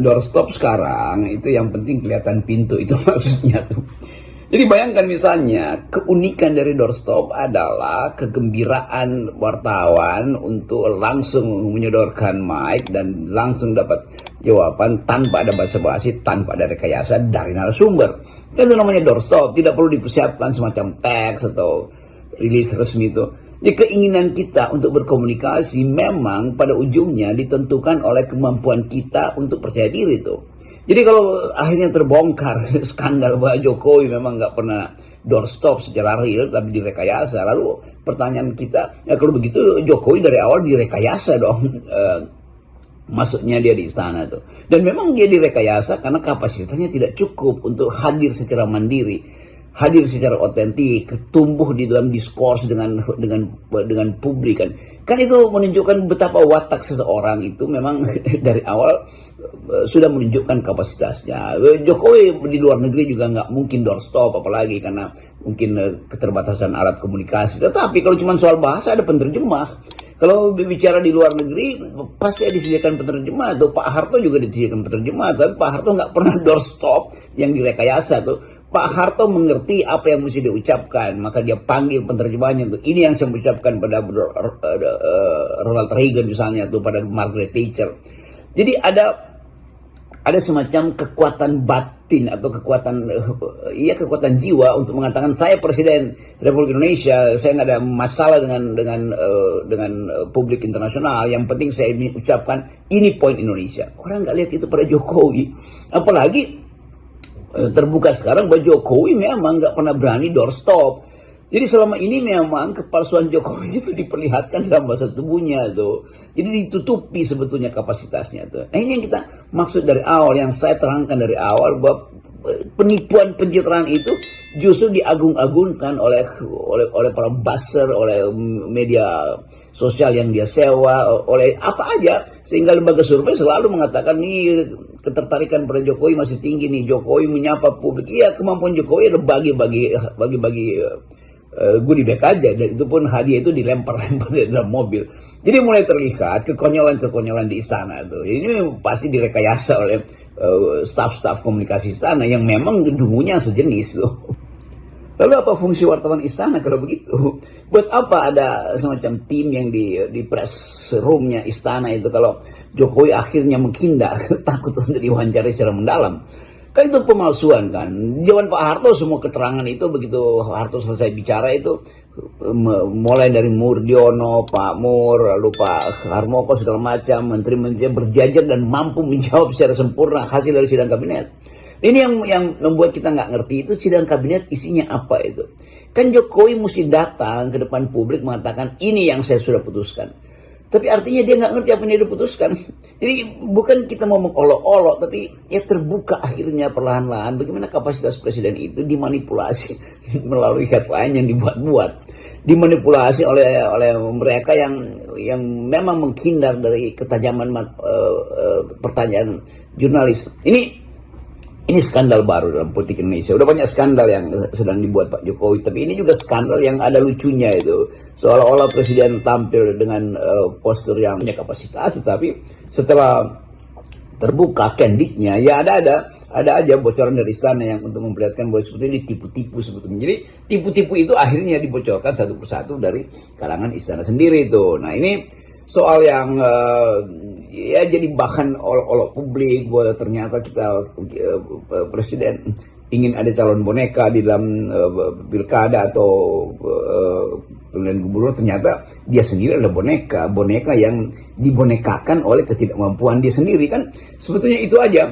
doorstop sekarang itu yang penting kelihatan pintu itu maksudnya tuh. Jadi bayangkan misalnya keunikan dari doorstop adalah kegembiraan wartawan untuk langsung menyodorkan mic dan langsung dapat jawaban tanpa ada basa-basi, tanpa ada rekayasa dari narasumber. Itu namanya doorstop, tidak perlu dipersiapkan semacam teks atau rilis resmi itu. Jadi keinginan kita untuk berkomunikasi memang pada ujungnya ditentukan oleh kemampuan kita untuk percaya diri tuh. Jadi kalau akhirnya terbongkar skandal bahwa Jokowi memang nggak pernah doorstop secara real tapi direkayasa, lalu pertanyaan kita, ya kalau begitu Jokowi dari awal direkayasa dong masuknya dia di istana tuh. Dan memang dia direkayasa karena kapasitasnya tidak cukup untuk hadir secara mandiri, hadir secara otentik, tumbuh di dalam diskurs dengan publik kan. Kan itu menunjukkan betapa watak seseorang itu memang dari awal sudah menunjukkan kapasitasnya. Jokowi di luar negeri juga nggak mungkin doorstop, apalagi karena mungkin keterbatasan alat komunikasi. Tetapi kalau cuma soal bahasa ada penerjemah. Kalau bicara di luar negeri pasti disediakan penerjemah tuh. Pak Harto juga disediakan penerjemah, tapi Pak Harto nggak pernah doorstop yang direkayasa tuh. Pak Harto mengerti apa yang mesti diucapkan, maka dia panggil penerjemahnya tuh. Ini yang saya ucapkan pada Ronald Reagan misalnya tuh, pada Margaret Thatcher. Jadi ada semacam kekuatan batin atau kekuatan jiwa untuk mengatakan saya Presiden Republik Indonesia, saya nggak ada masalah dengan publik internasional, yang penting saya ucapkan ini poin Indonesia. Orang nggak lihat itu pada Jokowi, apalagi terbuka sekarang bahwa Jokowi memang nggak pernah berani doorstop. Jadi selama ini memang kepalsuan Jokowi itu diperlihatkan dalam bahasa tubuhnya tuh. Jadi ditutupi sebetulnya kapasitasnya tuh. Nah ini yang kita maksud dari awal, yang saya terangkan dari awal, bahwa penipuan pencitraan itu justru diagung-agungkan oleh para buzzer, oleh media sosial yang dia sewa, oleh apa aja, sehingga lembaga survei selalu mengatakan nih ketertarikan pada Jokowi masih tinggi nih, Jokowi menyapa publik. Iya, kemampuan Jokowi ada bagi goodie bag aja, dan itu pun hadiah itu dilempar-lempar di dalam mobil. Jadi mulai terlihat kekonyolan-kekonyolan di istana tuh. Ini pasti direkayasa oleh staf-staf komunikasi istana yang memang dungunya sejenis tuh. Lalu apa fungsi wartawan istana kalau begitu? Buat apa ada semacam tim yang di press roomnya istana itu kalau Jokowi akhirnya menghindar, takut untuk diwawancara secara mendalam? Kan itu pemalsuan kan. Zaman Pak Harto semua keterangan itu, begitu Harto selesai bicara itu, mulai dari Murdiono, Pak Mur, lalu Pak Harmoko segala macam, menteri-menteri berjajar dan mampu menjawab secara sempurna hasil dari sidang kabinet. Ini yang membuat kita nggak ngerti itu sidang kabinet isinya apa itu. Kan Jokowi mesti datang ke depan publik mengatakan ini yang saya sudah putuskan. Tapi artinya dia nggak ngerti apa yang dia diputuskan. Jadi bukan kita mau mengolok-olok, tapi ya terbuka akhirnya perlahan-lahan bagaimana kapasitas presiden itu dimanipulasi melalui headline yang dibuat-buat, dimanipulasi oleh mereka yang memang menghindar dari ketajaman pertanyaan jurnalis. Ini skandal baru dalam politik Indonesia. Udah banyak skandal yang sedang dibuat Pak Jokowi, tapi ini juga skandal yang ada lucunya itu. Seolah-olah presiden tampil dengan postur yang punya kapasitas, tapi setelah terbuka candidnya, ya ada aja bocoran dari istana yang untuk memperlihatkan bahwa sebetulnya ini tipu-tipu sebetulnya. Jadi tipu-tipu itu akhirnya dibocorkan satu persatu dari kalangan istana sendiri itu. Nah ini soal yang ya jadi bahan olok-olok publik bahwa ternyata kita presiden ingin ada calon boneka di dalam pilkada atau pemilihan gubernur, ternyata dia sendiri adalah boneka yang dibonekakan oleh ketidakmampuan dia sendiri kan, sebetulnya itu aja.